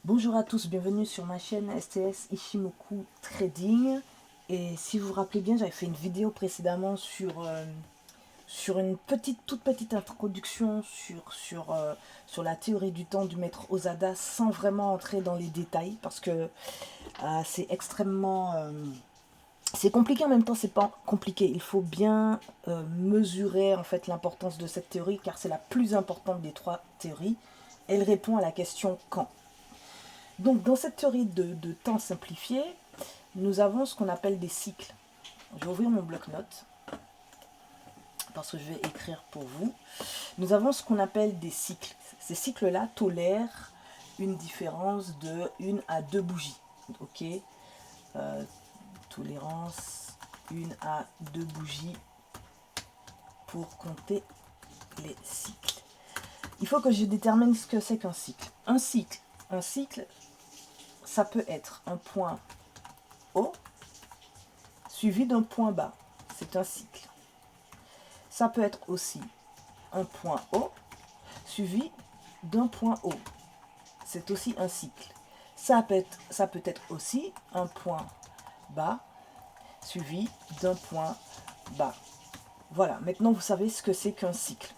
Bonjour à tous, bienvenue sur ma chaîne STS Ichimoku Trading. Et si vous vous rappelez bien, j'avais fait une vidéo précédemment sur une toute petite introduction sur la théorie du temps du maître Ozada sans vraiment entrer dans les détails parce que c'est extrêmement... c'est compliqué en même temps, c'est pas compliqué. Il faut bien mesurer en fait l'importance de cette théorie car c'est la plus importante des trois théories. Elle répond à la question quand. Donc, dans cette théorie de temps simplifié, nous avons ce qu'on appelle des cycles. Je vais ouvrir mon bloc-notes parce que je vais écrire pour vous. Nous avons ce qu'on appelle des cycles. Ces cycles-là tolèrent une différence de 1 à 2 bougies. Ok, tolérance 1 à 2 bougies pour compter les cycles. Il faut que je détermine ce que c'est qu'un cycle. Un cycle, ça peut être un point haut suivi d'un point bas. C'est un cycle. Ça peut être aussi un point haut suivi d'un point haut. C'est aussi un cycle. Ça peut être aussi un point bas suivi d'un point bas. Voilà, maintenant vous savez ce que c'est qu'un cycle.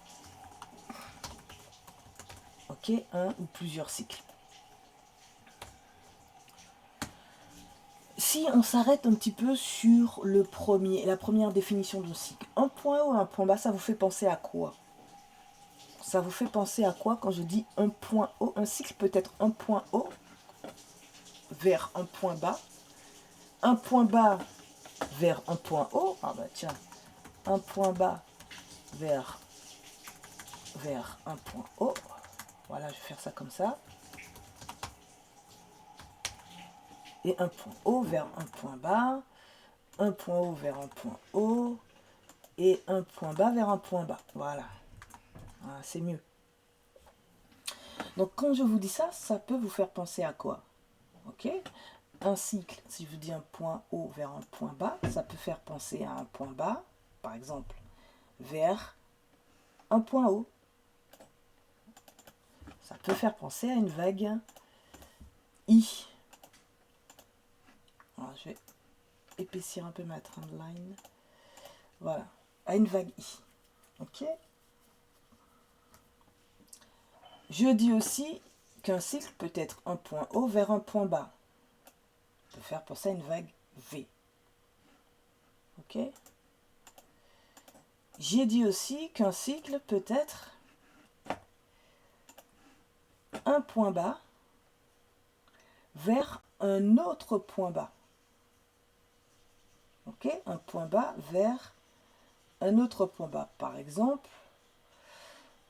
Ok, un ou plusieurs cycles. Si on s'arrête un petit peu sur la première définition d'un cycle, un point haut et un point bas, ça vous fait penser à quoi? Ça vous fait penser à quoi quand je dis un point haut? Un cycle peut être un point haut vers un point bas vers un point haut. Ah bah tiens, un point bas vers un point haut. Voilà, je vais faire ça comme ça. Et un point haut vers un point bas, un point haut vers un point haut, et un point bas vers un point bas. Voilà, voilà, c'est mieux. Donc quand je vous dis ça, ça peut vous faire penser à quoi? Ok, un cycle, si je vous dis un point haut vers un point bas, ça peut faire penser à un point bas, par exemple, vers un point haut. Ça peut faire penser à une vague I. Alors, je vais épaissir un peu ma trendline. Voilà, à une vague I. Ok. Je dis aussi qu'un cycle peut être un point haut vers un point bas. Ça peut faire penser à une vague V. Ok. J'ai dit aussi qu'un cycle peut être un point bas vers un autre point bas. Ok, un point bas vers un autre point bas. Par exemple,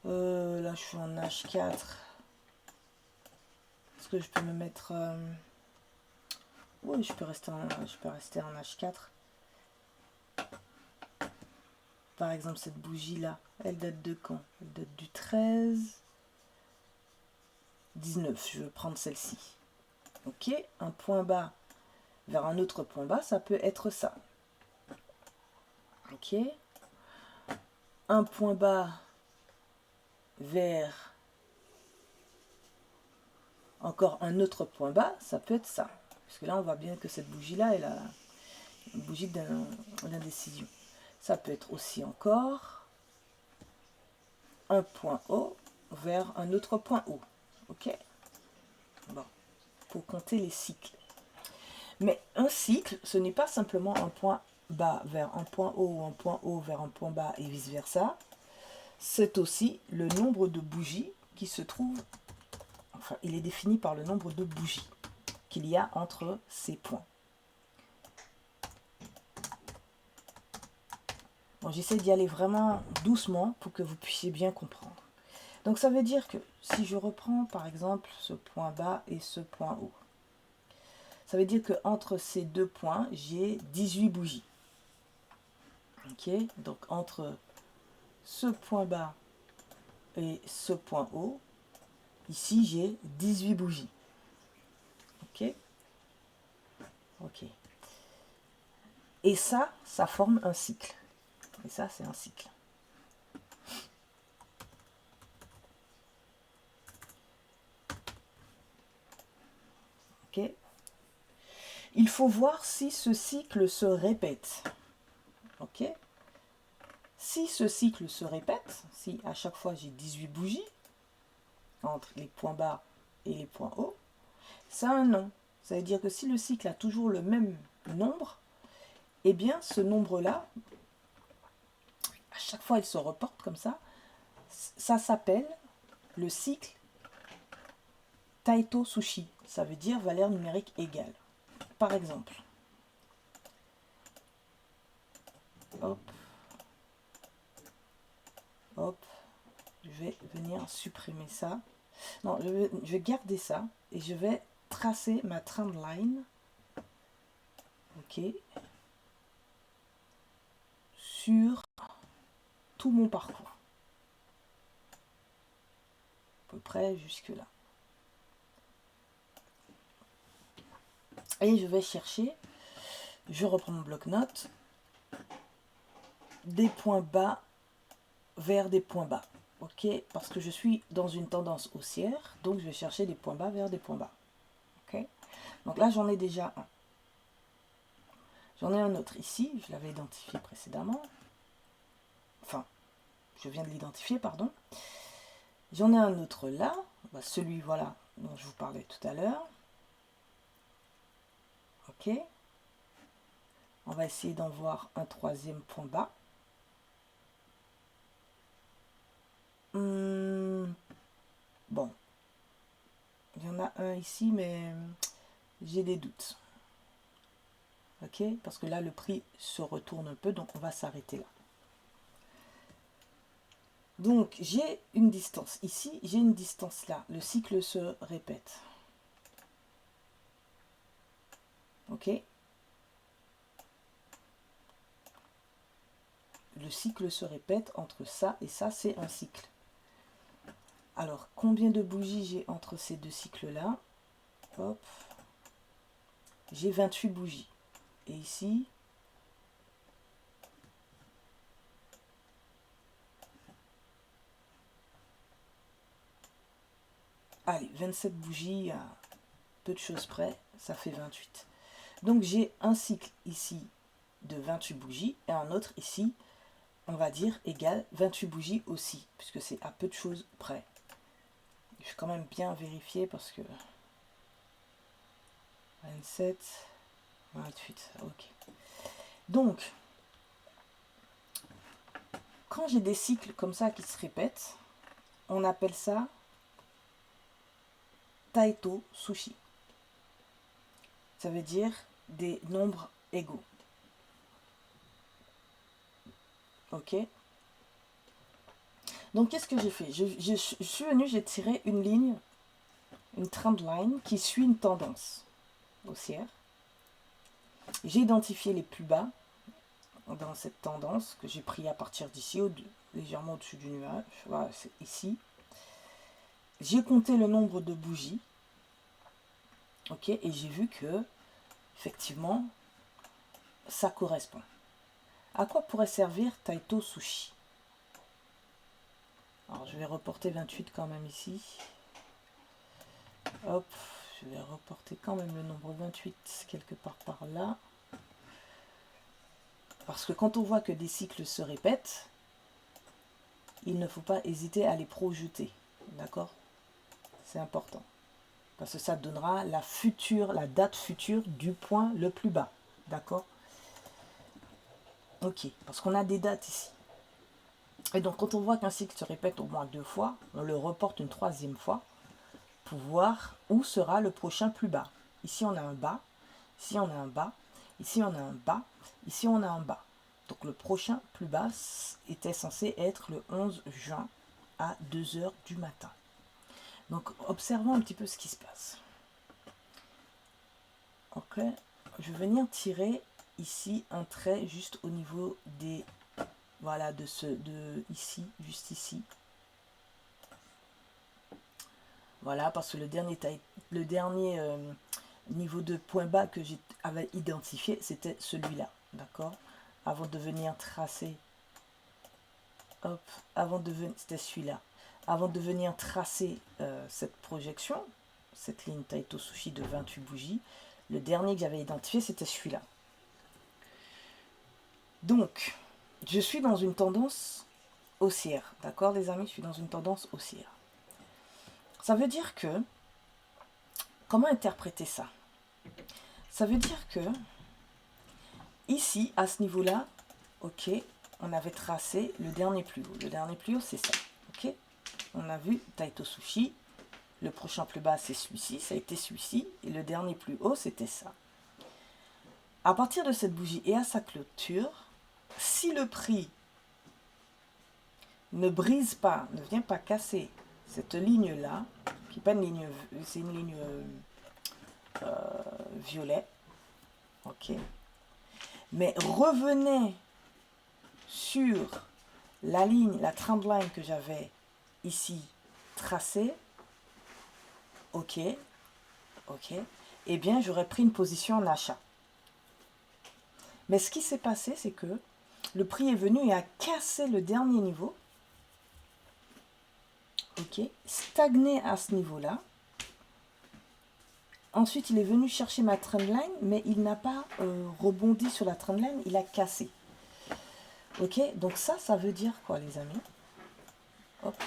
là je suis en H4. Est-ce que je peux me mettre... Oui, je peux rester en H4. Par exemple, cette bougie-là, elle date de quand? Elle date du 13... 19, je vais prendre celle-ci. Ok, un point bas vers un autre point bas, ça peut être ça. Ok, un point bas vers encore un autre point bas, ça peut être ça. Parce que là, on voit bien que cette bougie-là, elle a une bougie d'indécision. Ça peut être aussi encore un point haut vers un autre point haut. Ok. Bon, pour compter les cycles. Mais un cycle, ce n'est pas simplement un point bas vers un point haut ou un point haut vers un point bas et vice-versa. C'est aussi le nombre de bougies qui se trouve, enfin, il est défini par le nombre de bougies qu'il y a entre ces points. Bon, j'essaie d'y aller vraiment doucement pour que vous puissiez bien comprendre. Donc ça veut dire que si je reprends par exemple ce point bas et ce point haut, ça veut dire qu'entre ces deux points, j'ai 18 bougies. Ok, donc entre ce point bas et ce point haut, ici j'ai 18 bougies. Ok, ok. Et ça forme un cycle. Et ça, c'est un cycle. Ok. Il faut voir si ce cycle se répète. Ok. Si ce cycle se répète, si à chaque fois j'ai 18 bougies entre les points bas et les points hauts, ça a un nom. Ça veut dire que si le cycle a toujours le même nombre, eh bien ce nombre-là, à chaque fois il se reporte comme ça s'appelle le cycle Taito Sushi. Ça veut dire valeur numérique égale. Par exemple, hop, hop, je vais venir supprimer ça. Non, je vais garder ça et je vais tracer ma trendline. Ok. Sur tout mon parcours. À peu près jusque là. Et je vais chercher, je reprends mon bloc-notes, des points bas vers des points bas. Ok, parce que je suis dans une tendance haussière, donc je vais chercher des points bas vers des points bas. Ok, donc là j'en ai déjà un. J'en ai un autre ici, je l'avais identifié précédemment. Enfin, je viens de l'identifier, pardon. J'en ai un autre là, celui voilà dont je vous parlais tout à l'heure. Ok, on va essayer d'en voir un troisième point bas. Bon, il y en a un ici, mais j'ai des doutes. Ok, parce que là, le prix se retourne un peu, donc on va s'arrêter là. Donc, j'ai une distance ici, j'ai une distance là. Le cycle se répète. Ok. Le cycle se répète entre ça et ça, c'est un cycle. Alors, combien de bougies j'ai entre ces deux cycles-là? Hop. J'ai 28 bougies. Et ici, allez, 27 bougies, à peu de choses près, ça fait 28. Donc, j'ai un cycle ici de 28 bougies et un autre ici, on va dire, égal 28 bougies aussi, puisque c'est à peu de choses près. Je vais quand même bien vérifier parce que 27, 28, ok. Donc, quand j'ai des cycles comme ça qui se répètent, on appelle ça Taito Sushi. Ça veut dire des nombres égaux. Ok. Donc, qu'est-ce que j'ai fait? Je suis venu, j'ai tiré une ligne, une trendline qui suit une tendance haussière. J'ai identifié les plus bas dans cette tendance que j'ai pris à partir d'ici, légèrement au-dessus du nuage. Voilà, c'est ici. J'ai compté le nombre de bougies. Ok, et j'ai vu que, effectivement, ça correspond. À quoi pourrait servir Taito Sushi? Alors, je vais reporter 28 quand même ici. Hop, je vais reporter quand même le nombre 28 quelque part par là. Parce que quand on voit que des cycles se répètent, il ne faut pas hésiter à les projeter. D'accord? C'est important. Parce que ça donnera la date future du point le plus bas. D'accord? Ok, parce qu'on a des dates ici. Et donc, quand on voit qu'un cycle se répète au moins 2 fois, on le reporte une 3e fois pour voir où sera le prochain plus bas. Ici, on a un bas. Ici, on a un bas. Ici, on a un bas. Ici, on a un bas. Donc, le prochain plus bas était censé être le 11 juin à 2 h du matin. Donc, observons un petit peu ce qui se passe. Ok. Je vais venir tirer ici un trait juste au niveau des... Voilà, de ici, juste ici. Voilà, parce que le dernier niveau de point bas que j'avais identifié, c'était celui-là, d'accord? Avant de venir tracer, hop, c'était celui-là. Avant de venir tracer cette projection, cette ligne Taito Sushi de 28 bougies. Le dernier que j'avais identifié, c'était celui-là. Donc, je suis dans une tendance haussière. D'accord, les amis? Je suis dans une tendance haussière. Ça veut dire que... Comment interpréter ça? Ça veut dire que... Ici, à ce niveau-là, ok, on avait tracé le dernier plus haut. Le dernier plus haut, c'est ça. Ok, on a vu Taito Sushi. Le prochain plus bas, c'est celui-ci. Ça a été celui-ci. Et le dernier plus haut, c'était ça. À partir de cette bougie et à sa clôture, si le prix ne brise pas, ne vient pas casser cette ligne-là, qui n'est pas une ligne, c'est une ligne violet, ok, mais revenez sur la ligne, la trendline que j'avais ici tracée, ok, eh bien j'aurais pris une position en achat. Mais ce qui s'est passé, c'est que le prix est venu et a cassé le dernier niveau, ok, stagné à ce niveau-là. Ensuite, il est venu chercher ma trendline, mais il n'a pas rebondi sur la trendline, il a cassé. Ok, donc ça veut dire quoi, les amis? Hop,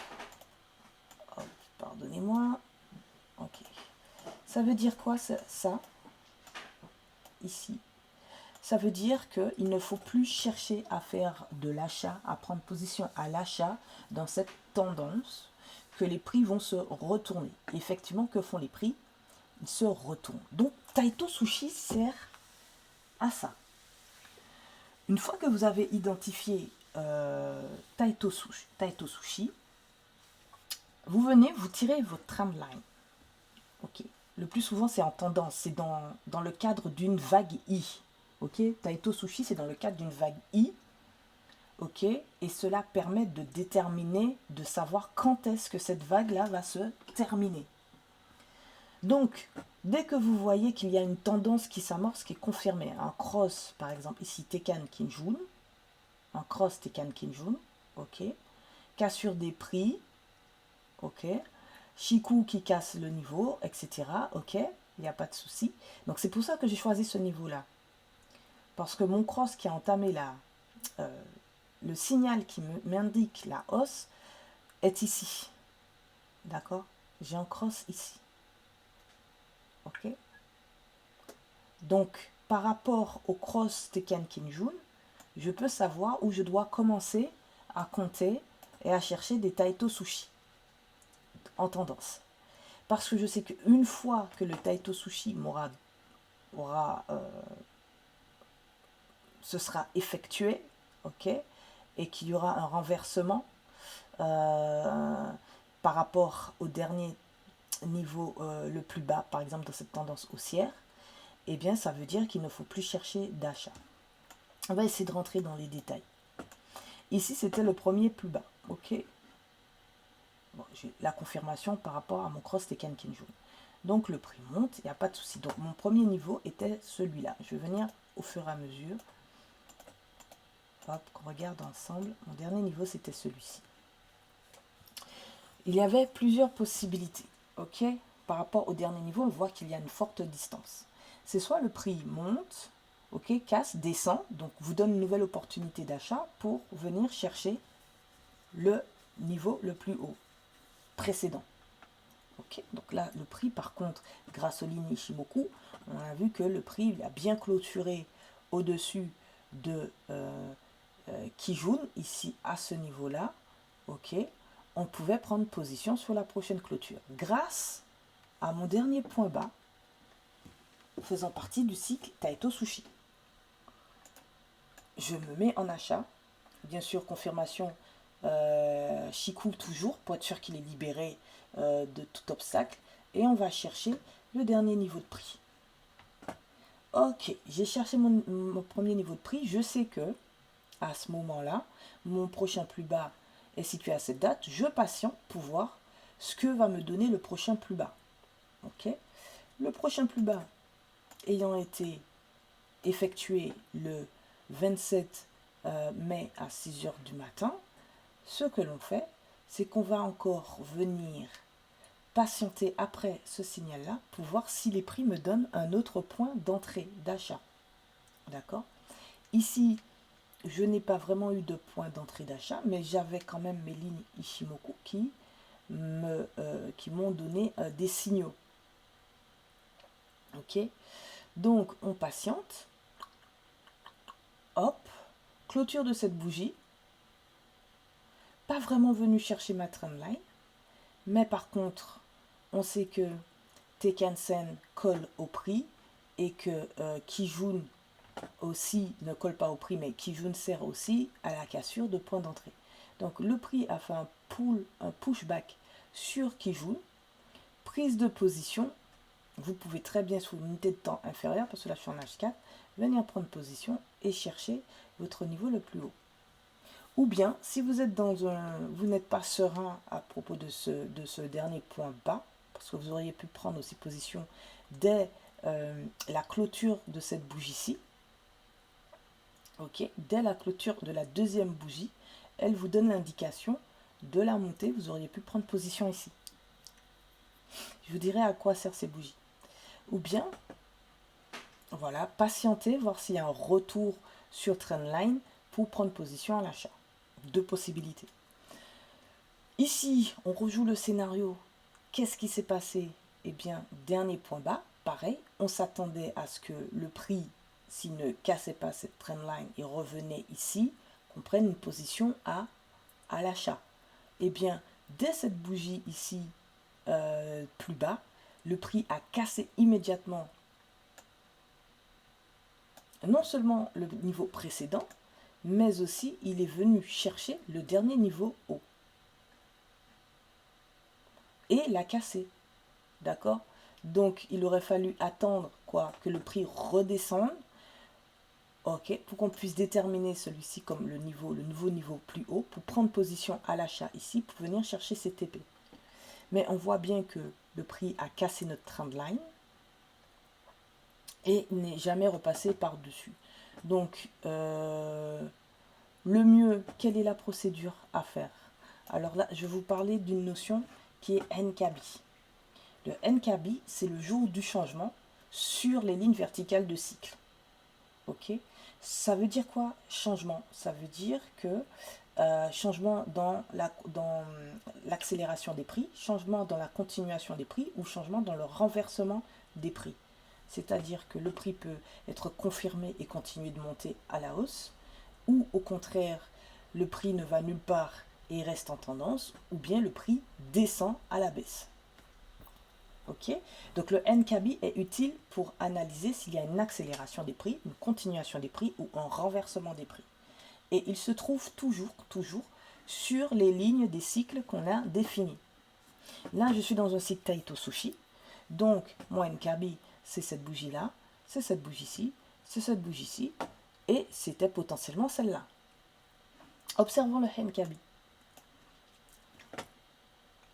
hop, pardonnez-moi. Ok. Ça veut dire quoi, ça, ici? Ça veut dire qu'il ne faut plus chercher à faire de l'achat, à prendre position à l'achat dans cette tendance, que les prix vont se retourner. Effectivement, que font les prix? Ils se retournent. Donc, Taito Sushi sert à ça. Une fois que vous avez identifié Taito Sushi, vous venez, vous tirez votre trendline. Ok. Le plus souvent, c'est en tendance. C'est dans le cadre d'une vague I. Ok. Taito Sushi, c'est dans le cadre d'une vague I. Ok. Et cela permet de déterminer, de savoir quand est-ce que cette vague-là va se terminer. Donc, dès que vous voyez qu'il y a une tendance qui s'amorce, qui est confirmée, un cross, par exemple, ici, Tekkan Kinjun, un cross Tekkan Kinjun, ok, cassure des prix, ok, Shiku qui casse le niveau, etc., ok, il n'y a pas de souci. Donc, c'est pour ça que j'ai choisi ce niveau-là. Parce que mon cross qui a entamé le signal qui m'indique la hausse est ici. D'accord? J'ai un cross ici. Ok. Donc, par rapport au cross Tekkan Kinjun, je peux savoir où je dois commencer à compter et à chercher des Taito Sushi en tendance. Parce que je sais qu'une fois que le Taito Sushi ce sera effectué, ok, et qu'il y aura un renversement par rapport au dernier niveau le plus bas, par exemple dans cette tendance haussière, eh bien ça veut dire qu'il ne faut plus chercher d'achat. On va essayer de rentrer dans les détails. Ici, c'était le premier plus bas, ok. Bon, j'ai la confirmation par rapport à mon cross Tekkan Kinjun. Donc le prix monte, il n'y a pas de souci. Donc mon premier niveau était celui-là. Je vais venir au fur et à mesure. Hop, on regarde ensemble. Mon dernier niveau, c'était celui-ci. Il y avait plusieurs possibilités, ok. Par rapport au dernier niveau, on voit qu'il y a une forte distance. C'est soit le prix monte, ok, casse, descend, donc vous donne une nouvelle opportunité d'achat pour venir chercher le niveau le plus haut précédent. Ok, donc là, le prix, par contre, grâce aux lignes Ishimoku, on a vu que le prix il a bien clôturé au-dessus de Kijun, ici à ce niveau-là. Ok, on pouvait prendre position sur la prochaine clôture. Grâce à mon dernier point bas, faisant partie du cycle Taito Sushi. Je me mets en achat. Bien sûr, confirmation Shiku toujours, pour être sûr qu'il est libéré de tout obstacle. Et on va chercher le dernier niveau de prix. Ok, j'ai cherché mon premier niveau de prix. Je sais que à ce moment-là, mon prochain plus bas est situé à cette date. Je patiente pour voir ce que va me donner le prochain plus bas. Ok, le prochain plus bas ayant été effectué le 27 mai à 6 heures du matin, ce que l'on fait, c'est qu'on va encore venir patienter après ce signal-là pour voir si les prix me donnent un autre point d'entrée, d'achat. D'accord? Ici, je n'ai pas vraiment eu de point d'entrée d'achat, mais j'avais quand même mes lignes Ichimoku qui m'ont donné des signaux. Ok? Donc, on patiente. Hop, clôture de cette bougie. Pas vraiment venu chercher ma trendline, mais par contre, on sait que Tenkan-sen colle au prix et que Kijun aussi ne colle pas au prix, mais Kijun sert aussi à la cassure de point d'entrée. Donc le prix a fait un pushback sur Kijun, prise de position. Vous pouvez très bien sur une unité de temps inférieure, parce que là je suis en H4, venir prendre position et chercher votre niveau le plus haut. Ou bien, si vous êtes vous n'êtes pas serein à propos de ce dernier point bas, parce que vous auriez pu prendre aussi position dès la clôture de cette bougie-ci. Ok, dès la clôture de la deuxième bougie, elle vous donne l'indication de la montée. Vous auriez pu prendre position ici. Je vous dirai à quoi servent ces bougies. Ou bien, voilà, patienter, voir s'il y a un retour sur Trendline pour prendre position à l'achat. Deux possibilités. Ici, on rejoue le scénario. Qu'est-ce qui s'est passé? Eh bien, dernier point bas, pareil, on s'attendait à ce que le prix, s'il ne cassait pas cette trendline et revenait ici, qu'on prenne une position à l'achat. Eh bien, dès cette bougie ici, plus bas, le prix a cassé immédiatement non seulement le niveau précédent, mais aussi il est venu chercher le dernier niveau haut. Et l'a cassé. D'accord? Donc, il aurait fallu attendre quoi, que le prix redescende, ok, pour qu'on puisse déterminer celui-ci comme le nouveau niveau plus haut, pour prendre position à l'achat ici, pour venir chercher ces TP. Mais on voit bien que le prix a cassé notre trendline et n'est jamais repassé par-dessus. Donc, le mieux, quelle est la procédure à faire? Alors là, je vais vous parler d'une notion qui est NKB. Le NKB, c'est le jour du changement sur les lignes verticales de cycle. Ok? Ça veut dire quoi, changement? Ça veut dire que changement dans l'accélération des prix, changement dans la continuation des prix ou changement dans le renversement des prix. C'est-à-dire que le prix peut être confirmé et continuer de monter à la hausse, ou au contraire, le prix ne va nulle part et reste en tendance, ou bien le prix descend à la baisse. Ok, donc le NKB est utile pour analyser s'il y a une accélération des prix, une continuation des prix ou un renversement des prix. Et il se trouve toujours sur les lignes des cycles qu'on a définis. Là, je suis dans un cycle Taito Sushi. Donc, mon NKB, c'est cette bougie-là, c'est cette bougie-ci, c'est cette bougie-ci, et c'était potentiellement celle-là. Observons le NKB.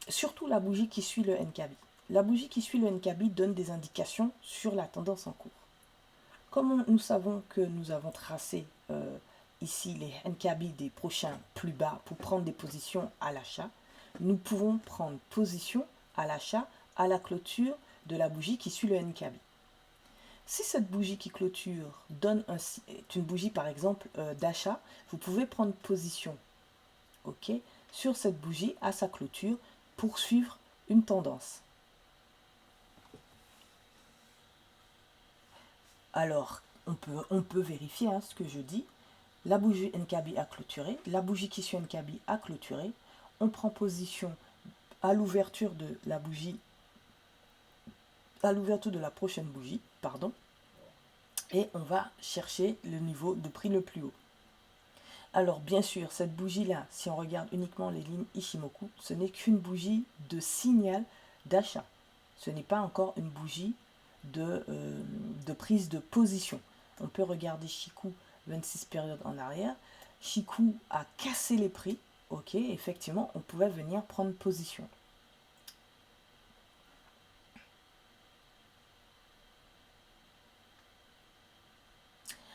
Surtout la bougie qui suit le NKB. La bougie qui suit le NKB donne des indications sur la tendance en cours. Comme nous savons que nous avons tracé ici les NKB des prochains plus bas pour prendre des positions à l'achat, nous pouvons prendre position à l'achat à la clôture de la bougie qui suit le NKB. Si cette bougie qui clôture est une bougie par exemple d'achat, vous pouvez prendre position sur cette bougie à sa clôture pour suivre une tendance. Alors, on peut vérifier ce que je dis. La bougie NKB a clôturé, la bougie qui suit NKB a clôturé. On prend position à l'ouverture de la bougie, à l'ouverture de la prochaine bougie, pardon, et on va chercher le niveau de prix le plus haut. Alors, bien sûr, cette bougie-là, si on regarde uniquement les lignes Ichimoku, ce n'est qu'une bougie de signal d'achat. Ce n'est pas encore une bougie de prise de position. On peut regarder Chikou 26 périodes en arrière. Chikou a cassé les prix. Ok, effectivement, on pouvait venir prendre position.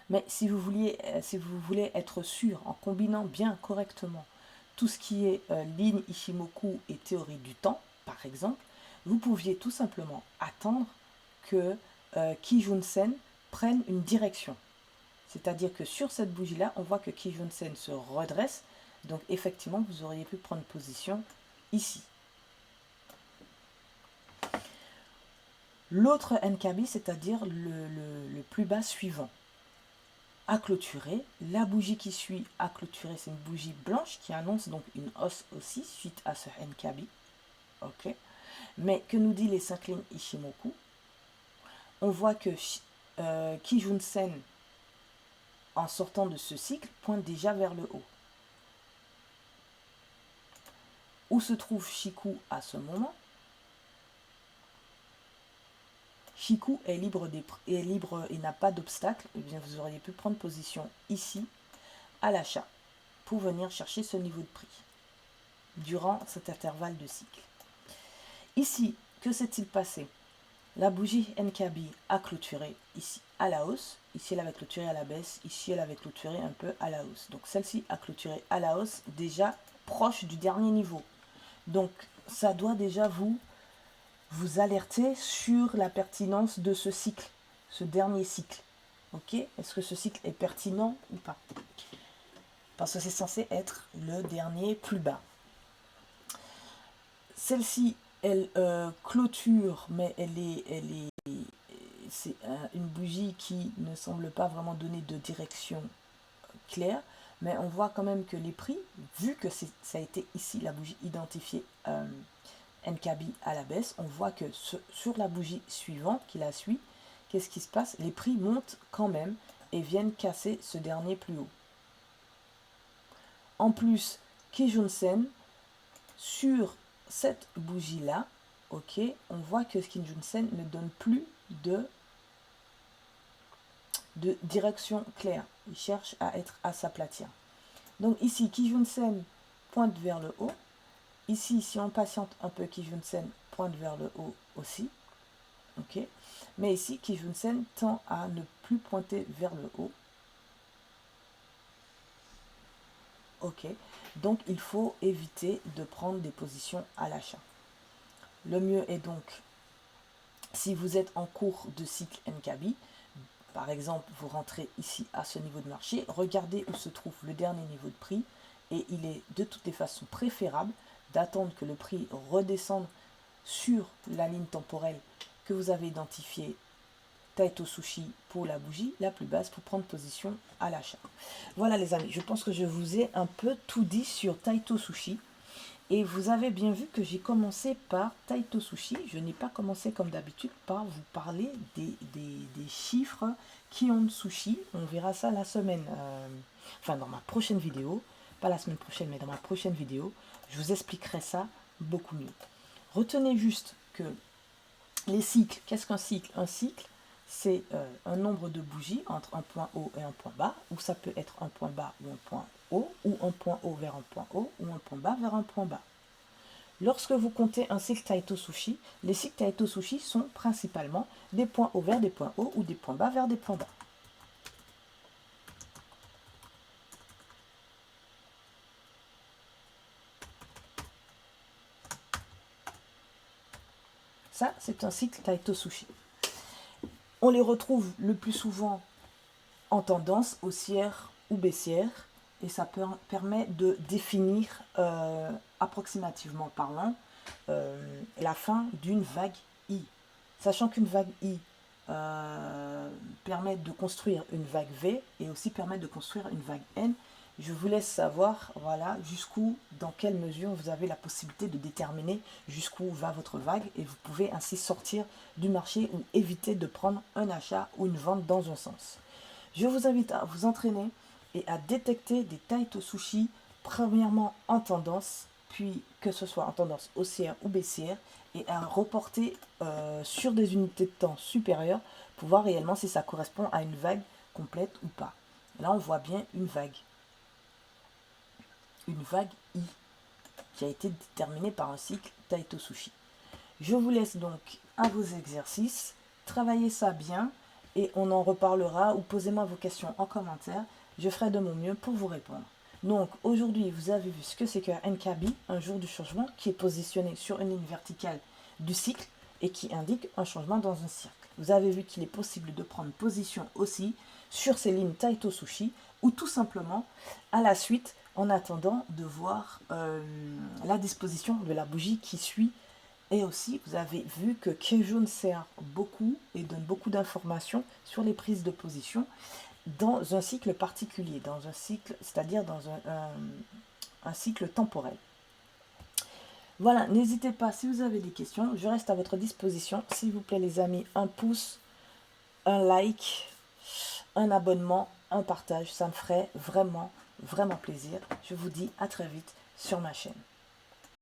Mais si vous voulez être sûr, en combinant bien correctement tout ce qui est ligne Ichimoku et théorie du temps, par exemple, vous pouviez tout simplement attendre que Kijun-sen prenne une direction. C'est-à-dire que sur cette bougie-là, on voit que Kijun-sen se redresse. Donc effectivement, vous auriez pu prendre position ici. L'autre NKB, c'est-à-dire le plus bas suivant, à clôturer. La bougie qui suit à clôturer, c'est une bougie blanche qui annonce donc une hausse aussi suite à ce NKB. Ok. Mais que nous dit les 5 lignes Ishimoku? On voit que Kijun-sen, en sortant de ce cycle, pointe déjà vers le haut. Où se trouve Shiku à ce moment? Shiku est libre et n'a pas d'obstacle. Eh bien, vous auriez pu prendre position ici, à l'achat, pour venir chercher ce niveau de prix, durant cet intervalle de cycle. Ici, que s'est-il passé? La bougie NKB a clôturé ici à la hausse. Ici, elle avait clôturé à la baisse. Ici, elle avait clôturé un peu à la hausse. Donc, celle-ci a clôturé à la hausse, déjà proche du dernier niveau. Donc, ça doit déjà vous alerter sur la pertinence de ce cycle, ce dernier cycle. Ok? Est-ce que ce cycle est pertinent ou pas? Parce que c'est censé être le dernier plus bas. Celle-ci, elle clôture, mais c'est une bougie qui ne semble pas vraiment donner de direction claire. Mais on voit quand même que les prix, vu que ça a été ici la bougie identifiée NKB à la baisse, on voit que sur la bougie suivante qui la suit, qu'est-ce qui se passe? Les prix montent quand même et viennent casser ce dernier plus haut. En plus, Kijun-sen, sur cette bougie-là, ok, on voit que Kijun-sen ne donne plus de direction claire. Il cherche à être à s'aplatir. Donc ici, Kijun-sen pointe vers le haut. Ici, si on patiente un peu, Kijun-sen pointe vers le haut aussi. Ok. Mais ici, Kijun-sen tend à ne plus pointer vers le haut. Ok. Donc, il faut éviter de prendre des positions à l'achat. Le mieux est donc, si vous êtes en cours de cycle NKB, par exemple, vous rentrez ici à ce niveau de marché, regardez où se trouve le dernier niveau de prix et il est de toutes les façons préférable d'attendre que le prix redescende sur la ligne temporelle que vous avez identifiée, Taito Sushi, pour la bougie la plus basse pour prendre position à l'achat. Voilà les amis, je pense que je vous ai un peu tout dit sur Taito Sushi. Et vous avez bien vu que j'ai commencé par Taito Sushi. Je n'ai pas commencé comme d'habitude par vous parler des chiffres Kion Sushi. On verra ça la semaine, enfin dans ma prochaine vidéo. Pas la semaine prochaine, mais dans ma prochaine vidéo. Je vous expliquerai ça beaucoup mieux. Retenez juste que les cycles, qu'est-ce qu'un cycle? Un cycle, c'est un nombre de bougies entre un point haut et un point bas, ou ça peut être un point bas ou un point haut, ou un point haut vers un point haut, ou un point bas vers un point bas. Lorsque vous comptez un cycle Taito Sushi, les cycles Taito Sushi sont principalement des points hauts vers des points hauts ou des points bas vers des points bas. Ça, c'est un cycle Taito Sushi. On les retrouve le plus souvent en tendance haussière ou baissière et ça permet de définir approximativement parlant la fin d'une vague I. Sachant qu'une vague I permet de construire une vague V et aussi permet de construire une vague N. Je vous laisse savoir, voilà, jusqu'où, dans quelle mesure vous avez la possibilité de déterminer jusqu'où va votre vague et vous pouvez ainsi sortir du marché ou éviter de prendre un achat ou une vente dans un sens. Je vous invite à vous entraîner et à détecter des Taito Sushi, premièrement en tendance, puis que ce soit en tendance haussière ou baissière, et à reporter sur des unités de temps supérieures pour voir réellement si ça correspond à une vague complète ou pas. Là, on voit bien une vague I qui a été déterminée par un cycle Taito Sushi. Je vous laisse donc à vos exercices, travaillez ça bien et on en reparlera ou posez-moi vos questions en commentaire, je ferai de mon mieux pour vous répondre. Donc aujourd'hui vous avez vu ce que c'est qu'un NKB, un jour du changement, qui est positionné sur une ligne verticale du cycle et qui indique un changement dans un cercle. Vous avez vu qu'il est possible de prendre position aussi sur ces lignes Taito Sushi ou tout simplement à la suite en attendant de voir la disposition de la bougie qui suit. Et aussi, vous avez vu que Keijoun sert beaucoup et donne beaucoup d'informations sur les prises de position dans un cycle particulier, dans un cycle, c'est-à-dire dans un cycle temporel. Voilà, n'hésitez pas si vous avez des questions, je reste à votre disposition. S'il vous plaît les amis, un pouce, un like, un abonnement, un partage, ça me ferait vraiment, vraiment plaisir. Je vous dis à très vite sur ma chaîne.